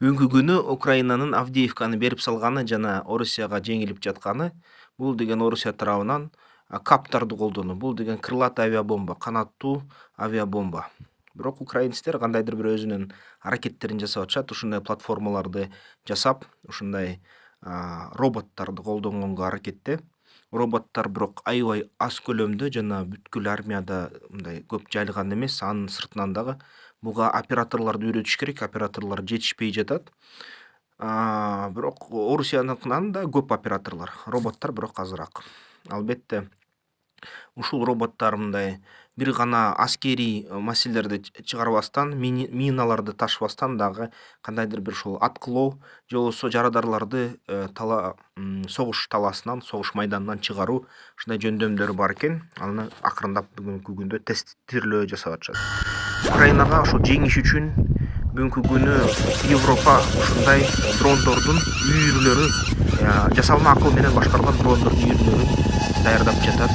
Бүгүнкү күнү Украинанын Авдеевканы берип салганы жана Орусияга жеңилип жатканы бул деген Орусия тарабынан каптарды колдонуу. Бул деген крылатый авиабомба, канаттуу авиабомба. Бирок украинецтер кандайдыр бир өзүнүн аракеттерин жасап атышат. Ушундай платформаларды жасап, ушундай роботторду колдонгонго аракетте. Роботтор бирок аябай аз көлөмдө жана бүткүл армияда мындай көп жайылган эмес. Анын сыртынан дагы буга операторлорду үйрөтүш керек. Операторлор жетишпей жатат. Бирок Орусияныкынан да көп операторлор, роботтор бирок азыраак. Албетте ушул роботтор мындай бир гана аскерий маселелерди чыгарбастан, миналарды ташыбастан дагы кандайдыр бир ушул аткылоо же болбосо жарадарларды согуш талаасынан, согуш майданынан чыгаруу ушундай жөндөмдөрү бар экен. Аны акырындап бүгүнкү күндө тестирлөө жасап атышат. Украинага ошол жеңиш үчүн бүгүнкү күнү Европа ушундай дрондордун үйүрлөрү, жасалма акыл менен башкарылган дрондордун үйүрлөрүн даярдап жатат.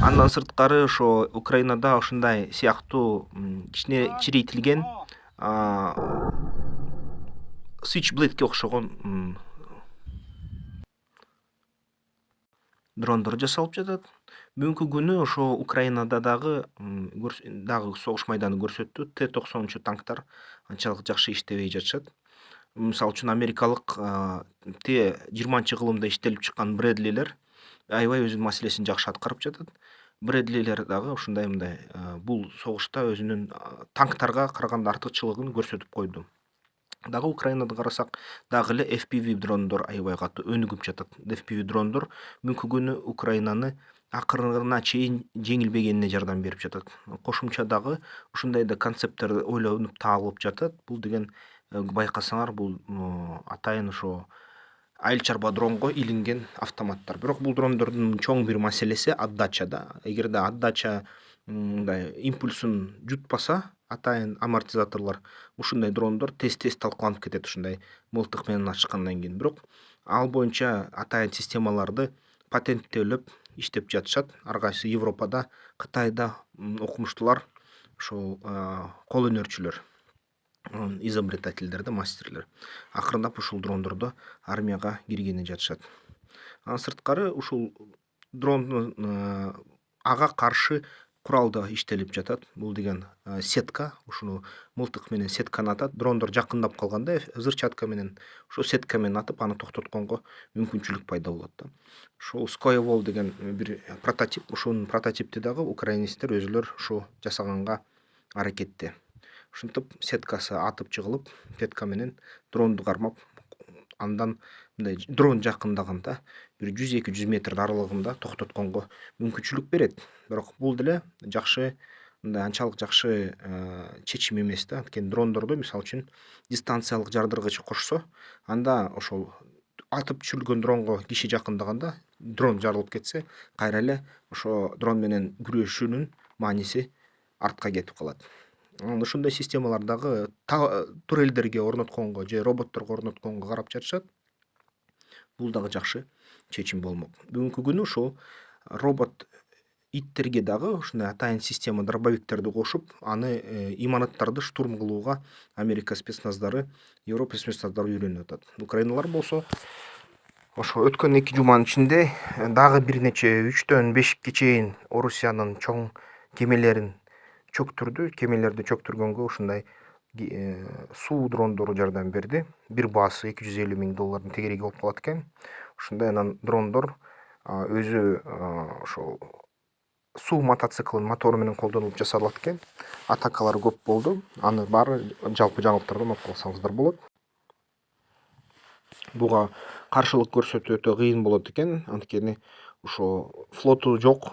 Андан сырткары ошо Украинада ушундай сыяктуу кичине кичирейтилген Switchblade'ке окшогон дрондор жасалып жатат. Бүгүнкү күнү ошо Украинада дагы согуш майданы көрсөттү. Т-90 танктар анчалык жакшы иштебей жатышат. Мисалы үчүн америкалык Т-20-кылымда иштелип чыккан Брэдлилер аябай өзүнүн маселесин жакшы аткарып жатат. Брэдлилер дагы ушундай мындай бул согушта өзүнүн танктарга караганда артыкчылыгын көрсөтүп койду. Дагы Украинада карасак, дагы эле FPV дрондор аябай катуу өнүгүп жатат. FPV дрондор бүгүнкү күнү Украинаны акырына чейин жеңилбегенине жардам берип жатат. Кошумча дагы ушундай да концепттер ойлонуп табылып жатат. Бул деген байкасаңар, бул атайын ошо айыл чарба дронго илинген автоматтар. Бирок бул дрондордун чоң бир маселеси отдачада. Эгерде отдача мындай импульсун жутпаса, атайын амортизаторлор, ушундай дрондор тез талкаланып кетет ушундай мылтык менен ачкандан кийин. Бирок ал боюнча атайын системаларды патенттелеп иштеп жатышат. Ар кайсы Европада, Кытайда окумуштуулар, ошол кол өнөрчүлөр, изобретательдер да, мастерлер акырындап ушул дрондордо армияга киргени жатышат. Андан сырткары ушул дрондун ага каршы курал да иштелип жатат. Бул деген сетка, ушуну мылтык менен сетканы атат. Дрондор жакындап калганда взрывчатка менен, ошо сетка менен атып, аны токтотконго мүмкүнчүлүк пайда болот да. Ушул Skywall деген бир прототип, ушунун прототипти дагы украинецтер өзүлөр ушу жасаганга аракетте. Ушинтип сеткасы атып чыгылып, сетка менен дронду кармап, андан мындай дрон жакындаганда бир 100-200 метр аралыгында токтотконго мүмкүнчүлүк берет. Бирок бул деле жакшы, мындай анчалык жакшы чечим эмес да. Анткени дрондорду мисалы үчүн дистанциялык жардыргыч кошсо, анда ошол атып түшүрүлгөн дронго киши жакындаганда дрон жарылып кетсе, кайра эле ошо дрон менен күрөшүүнүн мааниси артка кетип калат. Ушундай системалар дагы турелдерге орнотконго же роботторго орнотконго карап жатышат. Бул дагы жакшы чечим болмок. Бүгүнкү күнү ушул робот иттерге дагы ушундай атайын система дробовиктерди кошуп, аны имараттарды штурм кылууга Америка спецназдары, Европа спецназдары үйрөнүп атат. Украиналар болсо ошо өткөн 2 жуманын ичинде дагы бир нече 3-төн 5ке чейин Орусиянын чоң кемелерин чөктүрдү. Кемелерди чөктүргөнгө ушундай суу дрондору жардам берди. Бир баасы $250 миң тегереги болуп калат экен. Ушундай анан дрондор өзү ошол суу мотоциклынын мотору менен колдонулуп жасалат экен. Атакалар көп болду. Аны баары жалпы жаңылыктардан окуп алсаңыздар болот. Буга каршылык көрсөтүү өтө кыйын болот экен, анткени ошо флоту жок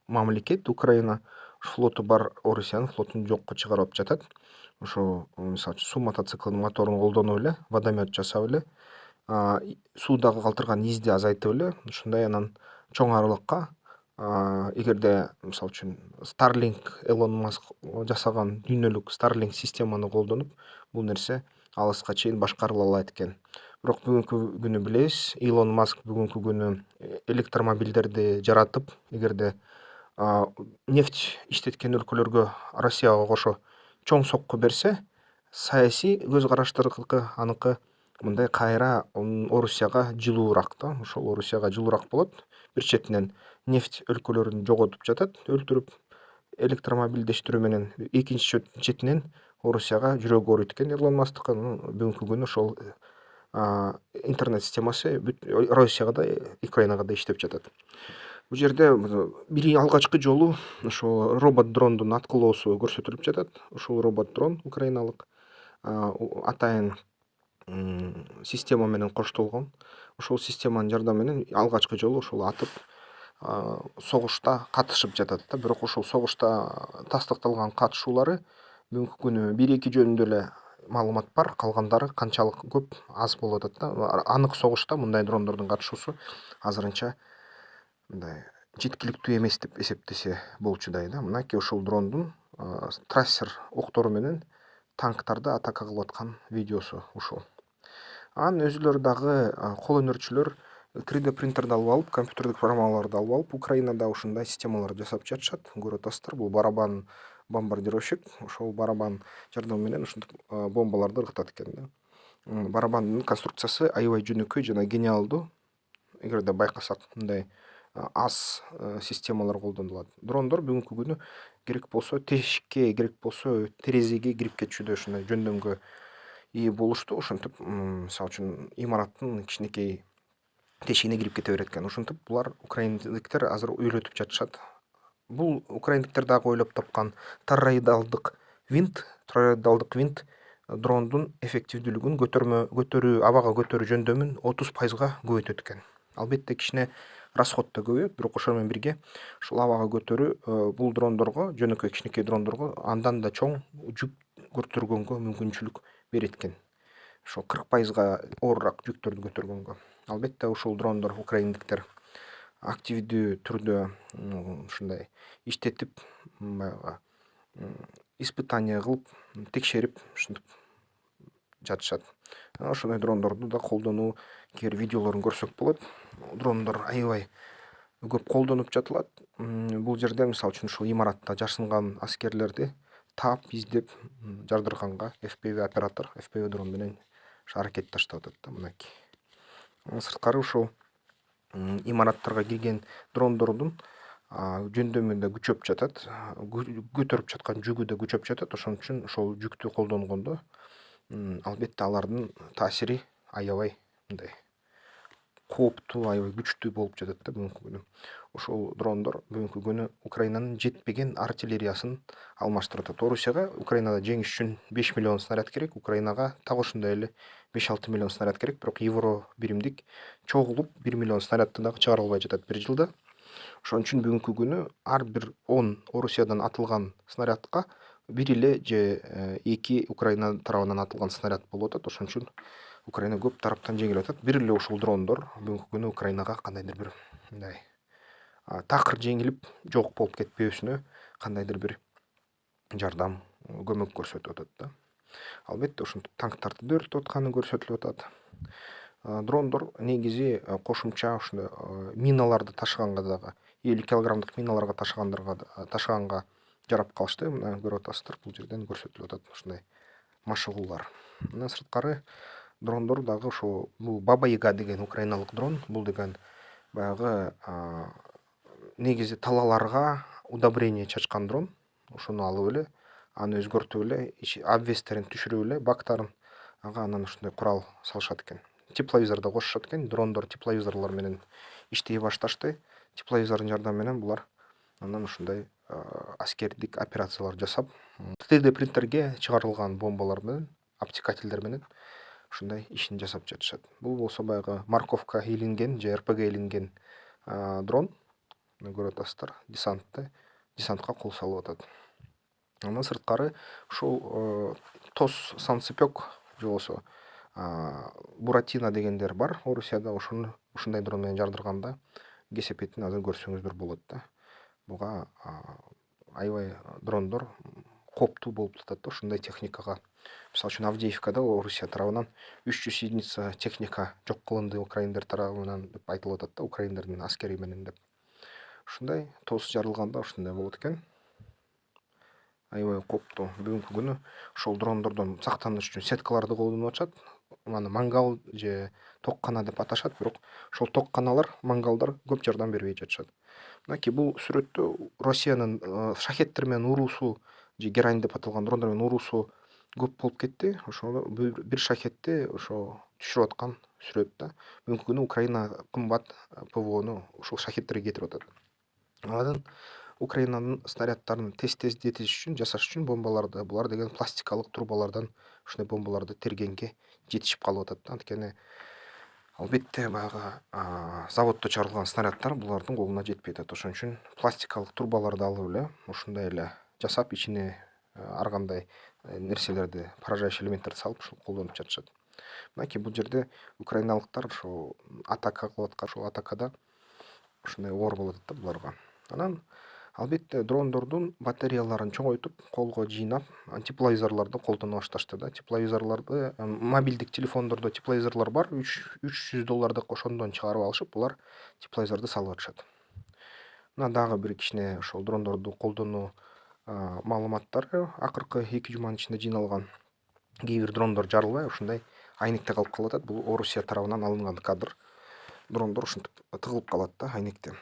мамлекет Украина, флоту бар Орусиянын флотун жокко чыгарып жатат. Ошо мисалы үчүн суу мотоциклынын моторун колдонуп эле, водомет жасап эле, суудагы калтырган изди азайтып эле, ушундай анан чоң аралыкка, эгерде мисалы үчүн Starlink, Elon Musk жасаган дүйнөлүк Starlink системаны колдонуп, бул нерсе алыска чейин башкарыла алат экен. Бирок бүгүнкү күнү билебиз, Elon Musk бүгүнкү күнү электромобилдерди жаратып, эгерде нефть иштеткен өлкөлөргө, Россияга кошо чоң сокку берсе, саясий көз караштарыкы аныкы мындай кайра Орусияга жылуураак да, ошол Орусияга жылуураак болот. Бир четинен нефть өлкөлөрүн жоготуп жатат, өлтүрүп электромобилдештирүү менен, экинчи четинен Орусияга жүрөгү ооруйт экен Илон Масктыкы. Бүгүнкү күнү ошол интернет системасы бүт Россияга да, Украинага да иштеп жатат. Бул жерде бир алгачкы жолу ошо робот дрондун аткылоосу көрсөтүлүп жатат. Ушул робот дрон украиналык атайын система менен коштолгон. Ошол системанын жардамы менен алгачкы жолу ошол атып согушта катышып жатат да. Бирок ошол согушта тастыкталган катышуулары бүгүнкү күнү 1-2 жөнүндө эле маалымат бар, калгандары канчалык көп аз болуп атат да. Анык согушта мындай дрондордун катышуусу азырынча мындай жеткиликтүү эмес деп эсептесе болчудай да. Мынакей ошол дрондун трассер октору менен танктарды атака кылып аткан видеосу ушул. Анын өзүлөрү дагы кол өнөрчүлөр 3D принтерди алып алып, компьютердик программаларды алып алып, Украинада ушундай системаларды жасап жатышат. Көрүп атасыздар, бул барабан бомбардировщик. Ошол барабан жардамы менен ушинтип бомбаларды ыргытат экен да. Барабандын конструкциясы аябай жөнөкөй жана гениалдуу. Эгерде байкасак, мындай аз системалар колдонулат. Дрондор бүгүнкү күнү керек болсо тешикке, керек болсо терезеге кирип кетчүдөй ушундай жөндөмгө ии болушту. Ошентип, мисалы үчүн имараттын кичинекей тешигине кирип кете берет экен. Ошентип булар украиндиктер азыр үйрөтүп жатышат. Бул украиндиктер дагы ойлоп тапкан тороидалдык винт дрондун эффективдүүлүгүн абага көтөрүү жөндөмүн 30%га көбөйтөт экен. Албетте кичине расход да көбөйөт, бирок ошол менен бирге ушул абага көтөрүү бул дрондорго, жөнөкөй кичинекей дрондорго андан да чоң жүк көтөргөнгө мүмкүнчүлүк берет экен. Ошол 40%га оорураак жүктөрдү көтөргөнгө. Албетте ушул дрондор украиндиктер активдүү түрдө ушундай иштетип, баягы испытание кылып, текшерип ушинтип жатышат. Ошондой дрондорду да колдонуу кээ бир видеолорун көрсөк болот. Дрондор аябай көп колдонуп жатылат. Бул жерде мисалы үчүн ушул имаратта жашынган аскерлерди таап, издеп жардырганга FPV оператор, FPV дрон менен аракет таштап атат да, мынакей. Сырткары ушул имараттарга кирген дрондордун жөндөмү да күчөп жатат, көтөрүп жаткан жүгү да күчөп жатат. Ошон үчүн ошол жүктү колдонгондо албетте алардын таасири аябай мындай кооптуу, аябай күчтүү болуп жатат да бүгүнкү күнү. Ошол дрондор бүгүнкү күнү Украинанын жетпеген артиллериясын алмаштырып атат. Орусияга Украинада жеңиш үчүн 5 миллион снаряд керек, Украинага так ошондой эле 5-6 миллион снаряд керек, бирок евро биримдик чогулуп 1 миллион снарядты дагы чыгара албай жатат бир жылда. Ошон үчүн бүгүнкү күнү ар бир 10 Орусиядан атылган снарядка 1 эле же 2 Украина тарабынан атылган снаряд болуп атат. Ошон үчүн Украина көп тараптан жеңилип атат. Бир эле ушул дрондор бүгүнкү күнү Украинага кандайдыр бир мындай такыр жеңилип жок болуп кетпөөсүнө кандайдыр бир жардам, көмөк көрсөтүп атат да. Албетте ушинтип танктарды да өртөп атканы көрсөтүлүп атат. Дрондор негизи кошумча ушундай миналарды ташыганга дагы 50 килограммдык миналарга ташыганга жарап калышты. Мына көрүп атасыздар, бул жерден көрсөтүлүп атат ушундай машыгуулар. Мындан сырткары дрондор дагы ошо бул Баба Яга деген украиналык дрон. Бул деген баягы негизи талааларга удобрение чачкан дрон. Ошону алып эле, аны өзгөртүп эле, обвестерин түшүрүп эле, бактарын ага анан ушундай курал салышат экен. Тепловизор да кошушат экен. Дрондор тепловизорлор менен иштей башташты. Тепловизордун жардамы менен булар анан ушундай аскердик операциялар жасап, 3D принтерге чыгарылган бомбалар менен, обтекательдер менен ушундай ишин жасап жатышат. Бул болсо баягы морковка илинген же РПГ илинген дрон. Көрүп атасыздар, десантка кол салып атат. Андан сырткары ушул тос санцепёк же болбосо Буратино дегендер бар Орусияда. Ушундай дрон менен жардырганда кесепетин азыр көрсөңүздөр болот да. Буга аябай дрондор кооптуу болуп атат да ушундай техникага. Мисалы үчүн Авдеевкада Орусия тарабынан 300 единица техника жок кылынды украиндер тарабынан деп айтылып атат да, украиндердин аскери менен деп. Ушундай тос жарылганда ушундай болот экен. аябай кооптуу. Бүгүнкү күнү ошол дрондордон сактаныш үчүн сеткаларды колдонуп атышат. Аны мангал же токкана деп аташат, бирок ошол токканалар, мангалдар көп жардам бербей жатышат. Мынакей бул сүрөттө Россиянын шахеттер менен уруусу же герань деп аталган дрондор менен уруусу көп болуп кетти. Ошону бир шахетти ошо түшүрүп аткан сүрөт да. Бүгүнкү күнү Украина кымбат ПВОну ушул шахеттерге кетирип атат. Анан Украинанын снаряддарын тез-тездетиш үчүн, жасаш үчүн бомбаларды, булар деген пластикалык трубалардан ушундай бомбаларды тергенге жетишип калып атат. Анткени албетте баягы заводдо чыгарылган снаряддар булардын колуна жетпей атат. Ошон үчүн пластикалык трубаларды алып эле ушундай эле жасап, ичине ар кандай нерселерди, поражающий элементтерди салып ушул колдонуп жатышат. Мынакей бул жерде украиналыктар ошол атака кылып аткан, ошол атакада ушундай оор болуп атат да буларга. Анан албетте дрондордун батареяларын чоңойтуп, колго жыйнап, тепловизорлорду колдоно башташты да. Тепловизорлорду мобилдик телефондордо тепловизорлор бар, $300 ошондон чыгарып алышып, булар тепловизорду салып атышат. Мына дагы бир кичине ошол дрондорду колдонуу маалыматтары акыркы 2 жуманын ичинде жыйналган. Кээ бир дрондор жарылбай ушундай айнекте калып атат. Бул Орусия тарабынан алынган кадр. Дрондор ушинтип тыгылып калат да айнекте.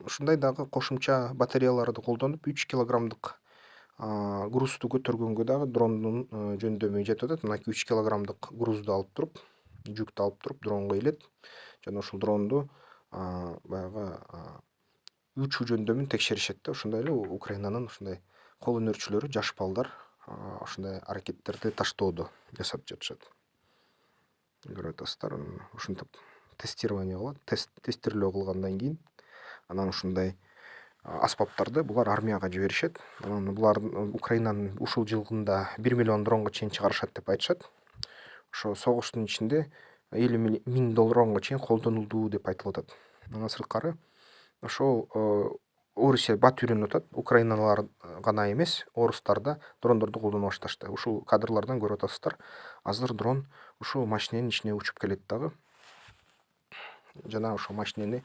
Ушундай дагы кошумча батареяларды колдонуп 3 килограммдык грузду көтөргөнгө дагы дрондун жөндөмү жетип атат. Мынакей 3 килограммдык грузду алып туруп, жүктү алып туруп дронго илет жана ушул дронду баягы учуу жөндөмүн текшеришет да. Ошондой эле Украинанын ушундай кол өнөрчүлөрү, жаш балдар ушундай аракеттерди таштоодо жасап жатышат. Көрүп атасыздар, ушинтип тестирование кылат, тестирлөө кылгандан кийин анан ушундай аспаптарды булар армияга жиберишет. Анан булар Украинанын ушул жылында 1 миллион дронго чейин чыгарышат деп айтышат. Ошо согуштун ичинде $50 миң чейин колдонулду деп айтылып атат. Андан сырткары ошол Орусия бат үйрөнүп атат. Украиналар гана эмес, орустар да дрондорду колдоно башташты. Ушул кадрлардан көрүп атасыздар. Азыр дрон ушул машиненин ичине учуп келет дагы. Жана ошол машинени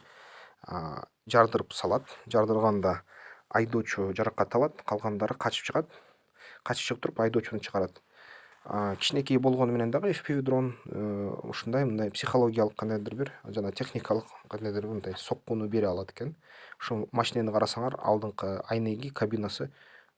жардырып салат. Жардырганда айдоочу жаракат алат, калгандары качып чыгат. Качып чыгып туруп айдоочуну чыгарат. Кичинекей болгону менен дагы FPV дрон ушундай мындай психологиялык кандайдыр бир жана техникалык кандайдыр бир мындай соккуну бере алат экен. Ушул машинени карасаңар, алдыңкы айнеги, кабинасы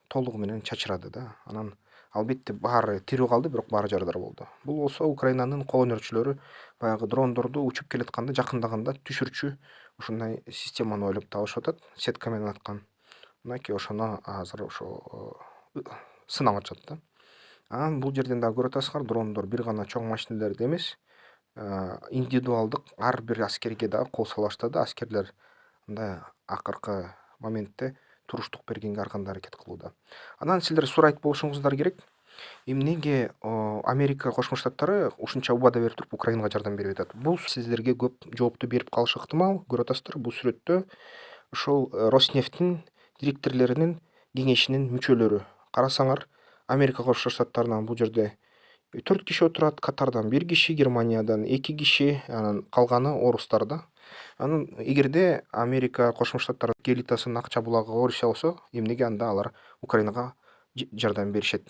толугу менен чачырады да. Анан албетте баары тирүү калды, бирок баары жарадар болду. Бул болсо Украинанын кол өнөрчүлөрү баягы дрондорду учуп келатканда, жакындаганда түшүрчү ушундай системаны ойлоп табышып атат, сетка менен аткан. Мынакей ошону азыр ошо сынап атышат да. Анан бул жерден дагы көрүп атасыздар, дрондор бир гана чоң машинелерди эмес, индивидуалдык ар бир аскерге дагы кол сала баштады. Аскерлер мындай акыркы моментте туруштук бергенге ар кандай аракет кылууда. Анан силер сурайт болушуңуздар керек, эмнеге Америка Кошмо Штаттары ушунча убада берип туруп Украинага жардам бербей атат? Бул сиздерге көп жоопту берип калышы ыктымал. Көрүп атасыздар, бул сүрөттө ошол Роснефттин директорлорунун кеңешинин мүчөлөрү. Карасаңар, Америка Кошмо Штаттарынан бул жерде 4 киши отурат, Катардан 1 киши, Германиядан 2 киши, анан калганы орустар да. Анан эгерде Америка Кошмо Штаттары элитасынын акча булагы Орусия болсо, эмнеге анда алар Украинага жардам беришет?